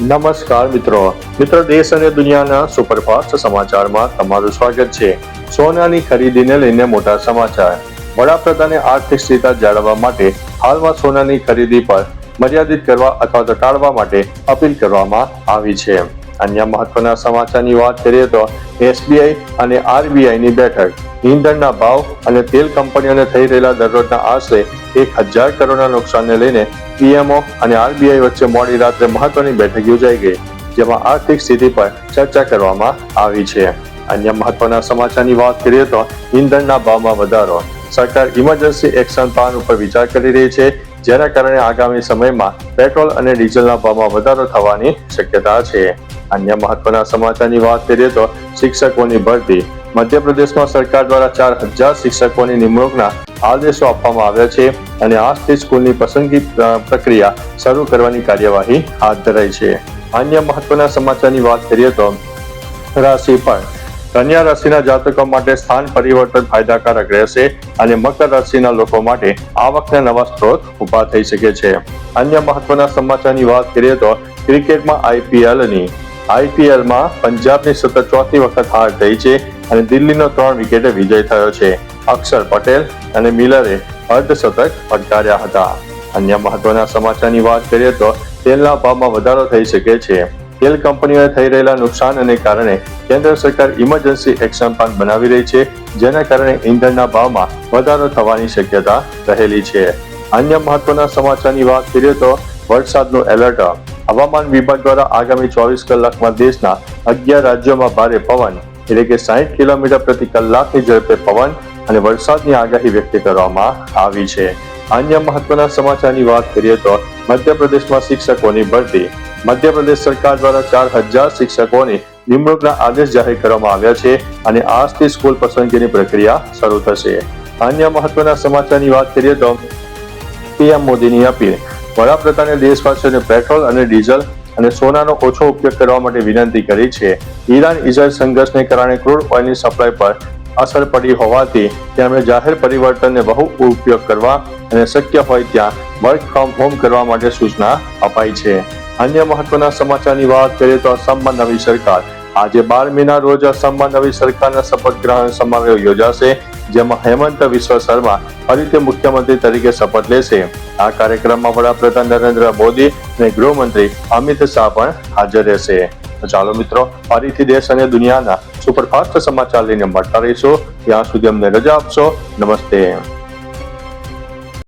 નમસ્કાર મિત્રો દેશ અને દુનિયાના સુપરફાસ્ટ સમાચારમાં તમારું સ્વાગત છે। સોનાની ખરીદીને લઈને મોટા સમાચાર। વડાપ્રધાને આર્થિક સ્થિરતા જાળવવા માટે હાલમાં સોનાની ખરીદી પર મર્યાદિત કરવા અથવા તો ટાળવા માટે અપીલ કરવામાં આવી છે। અન્ય મહત્વના સમાચારની વાત કરીએ તો SBI અને RBI ની બેઠક। ઈંધણના ભાવ અને તેલ કંપનીઓને થઈ રહેલા દરરોજના આશરે 1000 કરોડના નુકસાનને લઈને PMO અને RBI વચ્ચે મોડી રાત્રે મહત્વની બેઠક યોજાઈ ગઈ, જેમાં આર્થિક સ્થિતિ પર ચર્ચા કરવામાં આવી છે। અન્ય મહત્વના સમાચારની વાત કરીએ તો ઈંધણના ભાવમાં વધારો। સરકાર ઇમરજન્સી એક્શન પ્લાન ઉપર વિચાર કરી રહી છે, જેના કારણે આગામી સમયમાં પેટ્રોલ અને ડીઝલના ભાવમાં વધારો થવાની શક્યતા છે। અન્ય મહત્વના સમાચારની વાત કરીએ તો શિક્ષકોની ભરતી। મધ્યપ્રદેશમાં સરકાર દ્વારા 4000 શિક્ષકોની નિમણૂકના આદેશો આપવામાં આવ્યા છે અને આજથી સ્કૂલની પસંદગી પ્રક્રિયા શરૂ કરવાની કાર્યવાહી હાથ ધરાઈ છે। અન્ય મહત્વના સમાચારની વાત કરીએ તો રાશિફળ। કન્યા રાશિના જાતકો માટે સ્થાન પરિવર્તન ફાયદાકારક રહેશે અને મકર રાશિના લોકો માટે આવકના નવા સ્ત્રોત ઊભા થઈ શકે છે। અન્ય મહત્વના સમાચારની વાત કરીએ તો ક્રિકેટમાં IPLમાં પંજાબની સતત ચોથી વખત હાર થઈ છે અને દિલ્હીનો 3 વિકેટે વિજય થયો છે। અક્ષર પટેલ અને મિલરે અર્ધશતક ફટકાર્યા હતા। અન્ય મહત્વના સમાચારની વાત કરીએ તો તેલના ભાવમાં વધારો થઈ શકે છે। તેલ કંપનીઓને થઈ રહેલા નુકસાનને કારણે કેન્દ્ર સરકાર ઇમરજન્સી એક્શન પ્લાન બનાવી રહી છે, જેના કારણે ઈંધણના ભાવમાં વધારો થવાની શક્યતા રહેલી છે। અન્ય મહત્વના સમાચારની વાત કરીએ તો વરસાદનું એલર્ટ। હવામાન વિભાગ દ્વારા આગામી 24 કલાકમાં દેશના 11 રાજ્યોમાં ભારે પવન એટલે કે 60 કિલોમીટર પ્રતિ કલાકની ઝડપે પવન અને વરસાદની આગાહી વ્યક્ત કરવામાં આવી છે। અન્ય મહત્વના સમાચારની વાત કરીએ તો મધ્યપ્રદેશમાં શિક્ષકોની ભરતી। મધ્યપ્રદેશ સરકાર દ્વારા 4000 શિક્ષકોની નિમણૂકના આદેશ જાહેર કરવામાં આવ્યા છે અને આજથી સ્કૂલ પસંદગીની પ્રક્રિયા શરૂ થશે। અન્ય મહત્વના સમાચારની વાત કરીએ તો PM મોદીની અપીલ। વડાપ્રધાને દેશવાસીઓને પેટ્રોલ અને ડીઝલ અને સોનાનો ઓછો ઉપયોગ કરવા માટે વિનંતી કરી છે। ઈરાન-ઇઝરાયલ સંઘર્ષને કારણે ક્રૂડ ઓઇલની સપ્લાય પર અસર પડી હોવાથી તેમણે જાહેર પરિવર્તનને બહુ ઉપયોગ કરવા અને શક્ય હોય ત્યાં વર્ક ફ્રોમ હોમ કરવા માટે સૂચના અપાઈ છે। અન્ય મહત્વના સમાચારની વાત કરીએ તો અસમમાં નવી સરકાર। આજે 12 મેના રોજ અસમમાં નવી સરકારના શપથ ગ્રહણ સમારોહ યોજાશે, જેમાં હેમંત વિશ્વ શર્મા ફરીથી મુખ્યમંત્રી તરીકે શપથ લેશે। આ કાર્યક્રમમાં વડાપ્રધાન નરેન્દ્ર મોદી અને ગૃહમંત્રી અમિત શાહ પણ હાજર રહેશે। તો ચાલો મિત્રો, ફરીથી દેશ અને દુનિયાના સુપરફાસ્ટ સમાચાર લઈને મળતા રહીશું। ત્યાં સુધી અમને રજા આપશો। નમસ્તે।